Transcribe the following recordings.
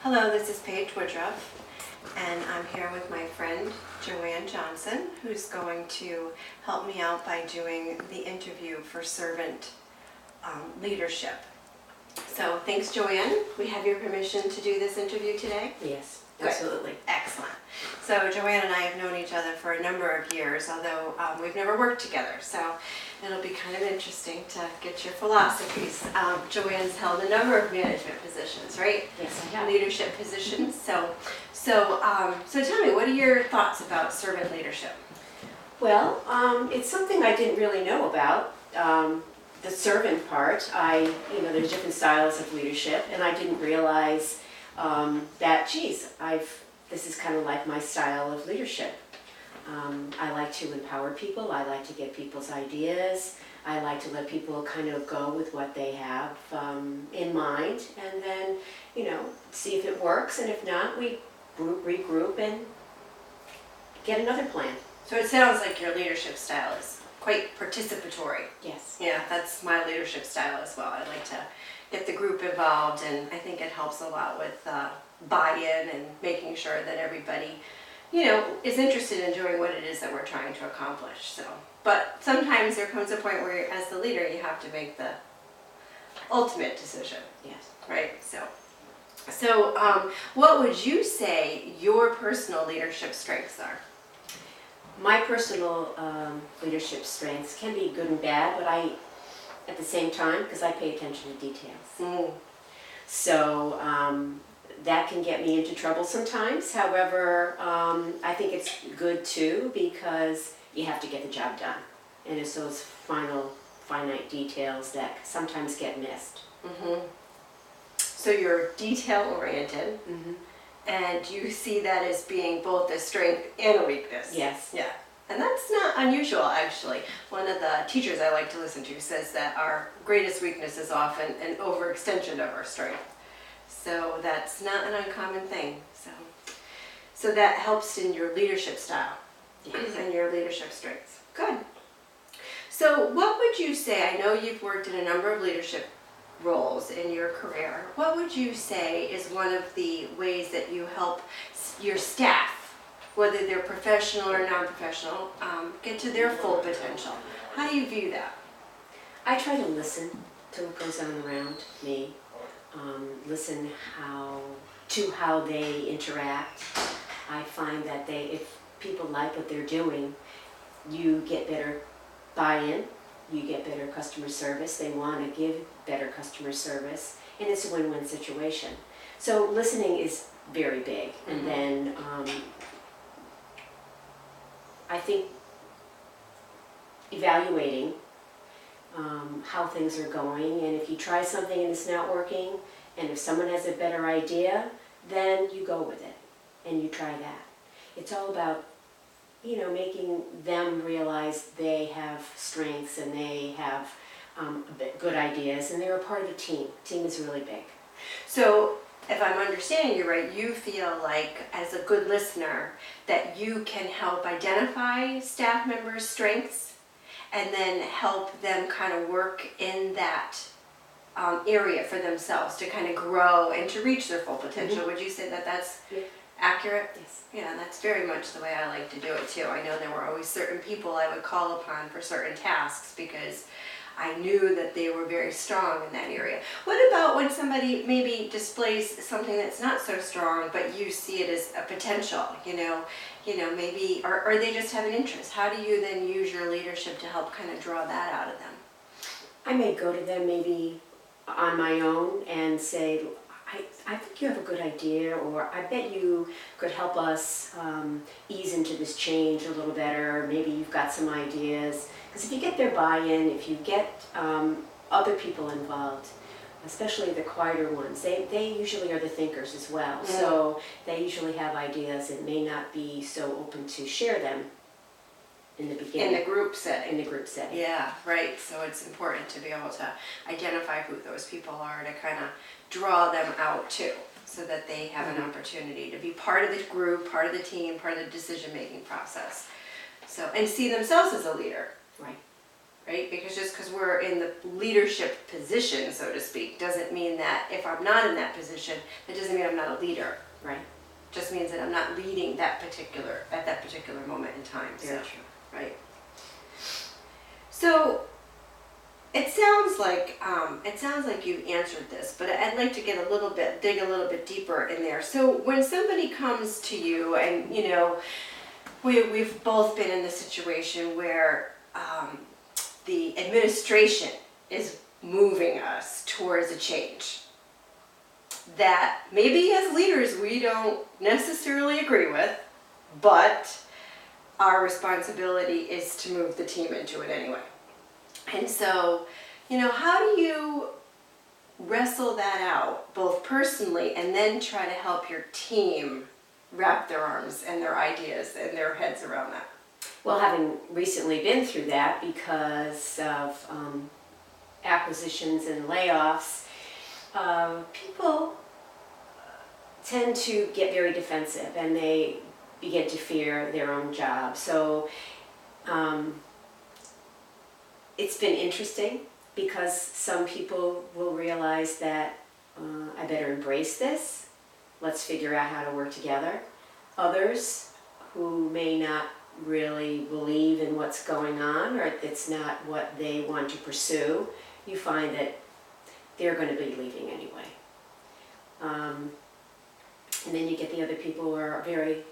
Hello, this is Paige Woodruff, and I'm here with my friend Joanne Johnson, who's going to help me out by doing the interview for servant leadership. So thanks, Joanne. We have your permission to do this interview today? Yes, Good. absolutely. Excellent. So Joanne and I have known each other for a number of years, although we've never worked together. So it'll be kind of interesting to get your philosophies. Joanne's held a number of management positions, right? Yes, I have. Leadership positions. So tell me, what are your thoughts about servant leadership? Well, it's something I didn't really know about. The servant part, there's different styles of leadership, and I didn't realize that, this is kind of like my style of leadership. I like to empower people. I like to get people's ideas. I like to let people kind of go with what they have in mind, and then, see if it works, and if not, we regroup and get another plan. So it sounds like your leadership style is quite participatory. Yes. Yeah, that's my leadership style as well. I like to get the group involved, and I think it helps a lot with buy-in and making sure that everybody, is interested in doing what it is that we're trying to accomplish. So, but sometimes there comes a point where, as the leader, you have to make the ultimate decision. Yes. Right. So, what would you say your personal leadership strengths are? My personal leadership strengths can be good and bad, but at the same time, because I pay attention to details. So that can get me into trouble sometimes. However, I think it's good too, because you have to get the job done. And it's those finite details that sometimes get missed. So you're detail-oriented. And you see that as being both a strength and a weakness. Yes. Yeah. And that's not unusual, actually. One of the teachers I like to listen to says that our greatest weakness is often an overextension of our strength. So that's not an uncommon thing. So that helps in your leadership style. Yes. And your leadership strengths. Good. So what would you say, I know you've worked in a number of leadership roles in your career, what would you say is one of the ways that you help your staff, whether they're professional or non-professional, get to their full potential? How do you view that? I try to listen to what goes on around me, listen to how they interact. I find that if people like what they're doing, you get better buy-in. You get better customer service. They want to give better customer service, and it's a win-win situation. So listening is very big. And then I think evaluating how things are going, and if you try something and it's not working, and if someone has a better idea, then you go with it and you try that. It's all about making them realize they have strengths and they have good ideas, and they're a part of a team. Team is really big. So if I'm understanding you right, you feel like, as a good listener, that you can help identify staff members' strengths and then help them kind of work in that area for themselves to kind of grow and to reach their full potential. Would you say that that's accurate? Yes. Yeah, that's very much the way I like to do it too. I know there were always certain people I would call upon for certain tasks because I knew that they were very strong in that area. What about when somebody maybe displays something that's not so strong, but you see it as a potential, maybe, or they just have an interest? How do you then use your leadership to help kind of draw that out of them? I may go to them maybe on my own and say, I think you have a good idea, or I bet you could help us ease into this change a little better. Maybe you've got some ideas. Because if you get their buy-in, if you get other people involved, especially the quieter ones, they usually are the thinkers as well. So they usually have ideas and may not be so open to share them in the beginning. In the group setting. Yeah, right. So it's important to be able to identify who those people are, to kind of draw them out too, so that they have an opportunity to be part of the group, part of the team, part of the decision-making process. So, and see themselves as a leader. Right. right? Because just because we're in the leadership position, so to speak, doesn't mean that if I'm not in that position, that doesn't mean I'm not a leader. Right. Just means that I'm not leading at that particular moment in time. Very So, true. right. So it sounds like you've answered this, but I'd like to dig a little bit deeper in there. So when somebody comes to you, and you know, we've both been in the situation where the administration is moving us towards a change that maybe as leaders we don't necessarily agree with, but our responsibility is to move the team into it anyway. And so, you know, how do you wrestle that out, both personally and then try to help your team wrap their arms and their ideas and their heads around that? Well, having recently been through that because of acquisitions and layoffs, people tend to get very defensive and they begin to fear their own job. So it's been interesting because some people will realize that I better embrace this. Let's figure out how to work together. Others who may not really believe in what's going on, or it's not what they want to pursue, you find that they're going to be leaving anyway. And then you get the other people who are very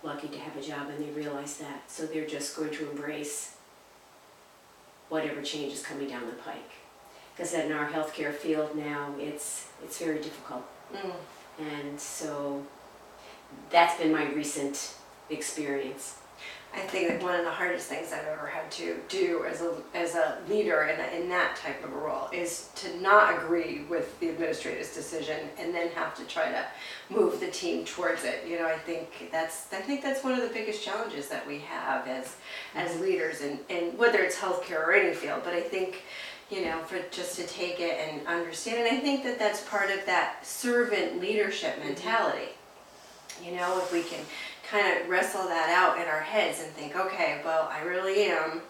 lucky to have a job and they realize that, so they're just going to embrace whatever change is coming down the pike. Because in our healthcare field now, it's very difficult. And so that's been my recent experience. I think that one of the hardest things I've ever had to do as a leader in that type of a role is to not agree with the administrator's decision and then have to try to move the team towards it. You know, I think that's one of the biggest challenges that we have as leaders, and whether it's healthcare or any field. But I think, you know, for just to take it and understand, and I think that that's part of that servant leadership mentality. You know, if we can kind of wrestle that out in our heads and think, okay, well, I really am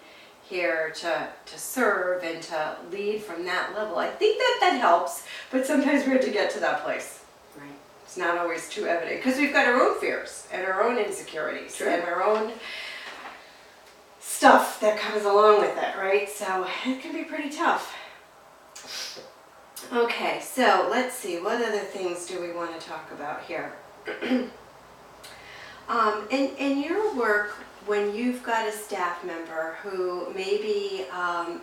here to serve and to lead from that level. I think that helps, but sometimes we have to get to that place. Right. It's not always too evident because we've got our own fears and our own insecurities and our own stuff that comes along with it, right? So it can be pretty tough. Okay, so let's see, what other things do we want to talk about here? In your work, when you've got a staff member who maybe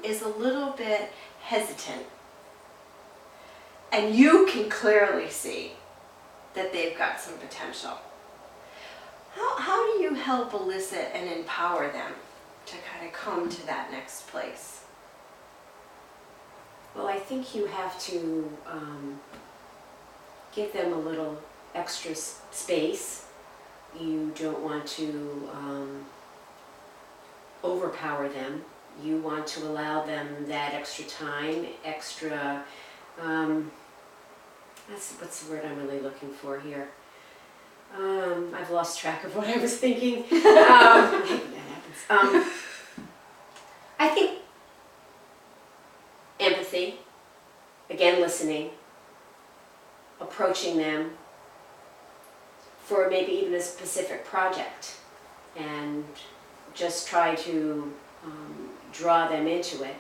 is a little bit hesitant, and you can clearly see that they've got some potential, how do you help elicit and empower them to kind of come to that next place? Well, I think you have to give them a little extra space. You don't want to overpower them. You want to allow them that extra time, extra, what's the word I'm really looking for here? I've lost track of what I was thinking. That happens. I think empathy, again listening, approaching them for maybe even a specific project, and just try to draw them into it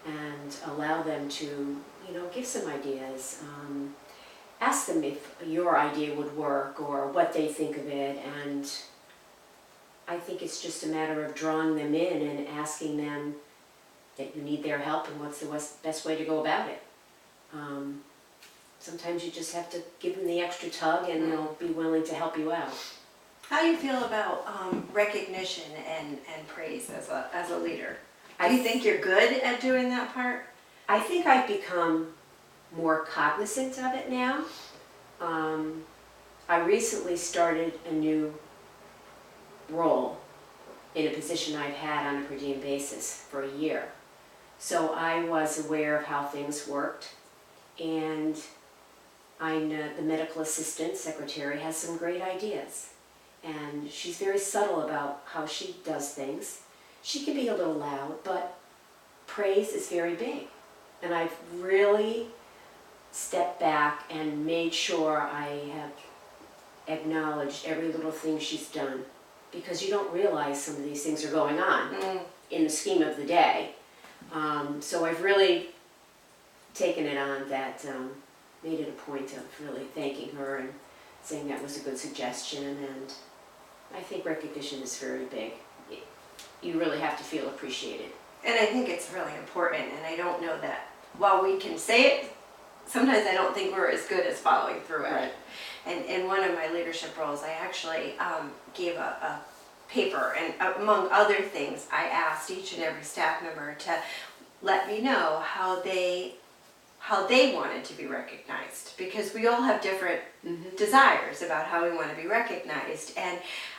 and allow them to, you know, give some ideas. Ask them if your idea would work or what they think of it, and I think it's just a matter of drawing them in and asking them that you need their help and what's the best way to go about it. Sometimes you just have to give them the extra tug and they'll be willing to help you out. How do you feel about recognition and praise as a leader? Do you think you're good at doing that part? I think I've become more cognizant of it now. I recently started a new role in a position I've had on a per diem basis for a year. So I was aware of how things worked, and I know the medical assistant secretary has some great ideas, and she's very subtle about how she does things. She can be a little loud, but praise is very big. And I've really stepped back and made sure I have acknowledged every little thing she's done, because you don't realize some of these things are going on in the scheme of the day. So I've really taken it on that, made it a point of really thanking her and saying that was a good suggestion, and I think recognition is very big. You really have to feel appreciated. And I think it's really important, and I don't know that while we can say it, sometimes I don't think we're as good as following through it. Right. And in one of my leadership roles, I actually gave a paper, and among other things, I asked each and every staff member to let me know how they wanted to be recognized, because we all have different desires about how we want to be recognized. And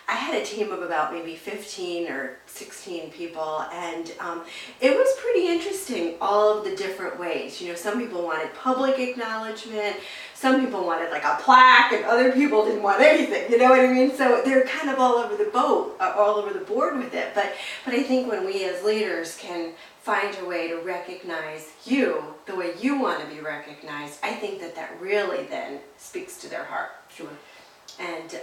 I had a team of about maybe 15 or 16 people, and it was pretty interesting, all of the different ways. You know, some people wanted public acknowledgement, some people wanted like a plaque, and other people didn't want anything, you know what I mean? So they're kind of all over the boat, all over the board with it. But I think when we as leaders can find a way to recognize you the way you want to be recognized, I think that really then speaks to their heart. Sure. And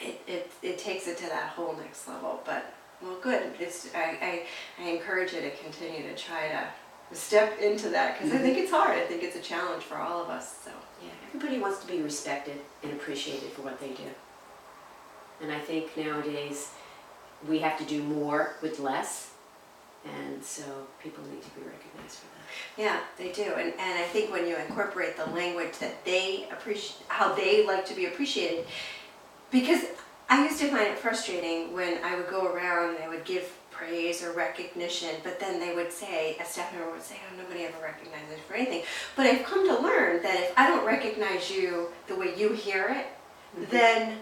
it takes it to that whole next level. But well, good. I encourage you to continue to try to step into that, because I think it's hard. I think it's a challenge for all of us. So yeah, everybody wants to be respected and appreciated for what they do. And I think nowadays we have to do more with less. And so people need to be recognized for that. yeah, they do. And I think when you incorporate the language that they appreciate, how they like to be appreciated, because I used to find it frustrating when I would go around and I would give praise or recognition, but then they would say, a staff member would say, oh, nobody ever recognizes for anything. But I've come to learn that if I don't recognize you the way you hear it, then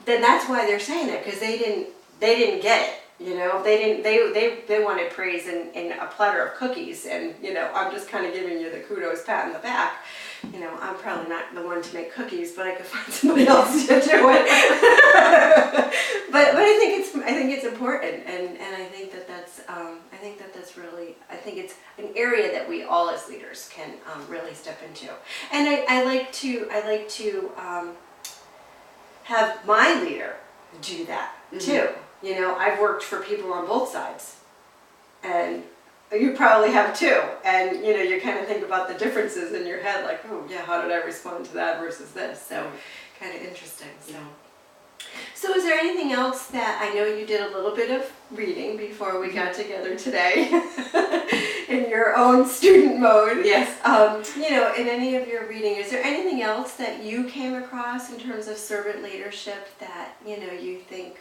that's why they're saying it, because they didn't get it. You know, they wanted praise in a platter of cookies, and you know, I'm just kind of giving you the kudos, pat in the back. You know, I'm probably not the one to make cookies, but I could find somebody else to do it. but I think it's important, and I think that's really, I think it's an area that we all as leaders can really step into. And I like to have my leader do that too. You know, I've worked for people on both sides, and you probably have too. And you know, you kind of think about the differences in your head, like, oh yeah, how did I respond to that versus this? So, kind of interesting. So is there anything else that, I know you did a little bit of reading before we got together today, in your own student mode. Yes. You know, in any of your reading, is there anything else that you came across in terms of servant leadership that, you know, you think,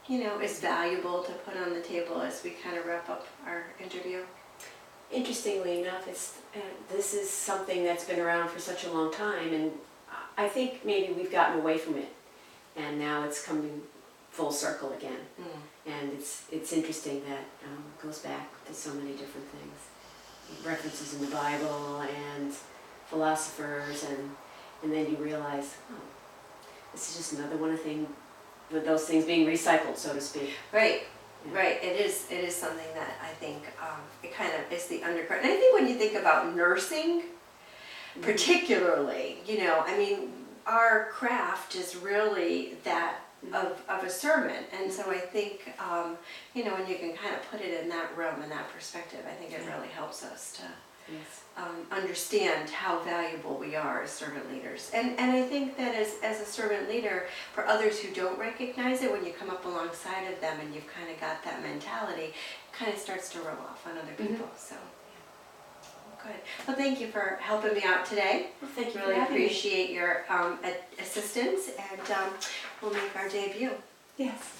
you know, is valuable to put on the table as we kind of wrap up our interview? Interestingly enough, this is something that's been around for such a long time, and I think maybe we've gotten away from it, and now it's coming full circle again. And it's interesting that it goes back to so many different things, references in the Bible and philosophers, and then you realize, oh, this is just another one of with those things being recycled, so to speak. Right. Yeah. Right. It is something that I think it kind of is the undercurrent. And I think when you think about nursing, particularly, you know, I mean, our craft is really that of a servant, and so I think you know, when you can kind of put it in that realm and that perspective, I think it really helps us to understand how valuable we are as servant leaders. And I think that as a servant leader, for others who don't recognize it, when you come up alongside of them and you've kind of got that mentality, it kind of starts to rub off on other people. So good. Well, thank you for helping me out today. Well, thank you. Really appreciate your assistance, and we'll make our debut. Yes.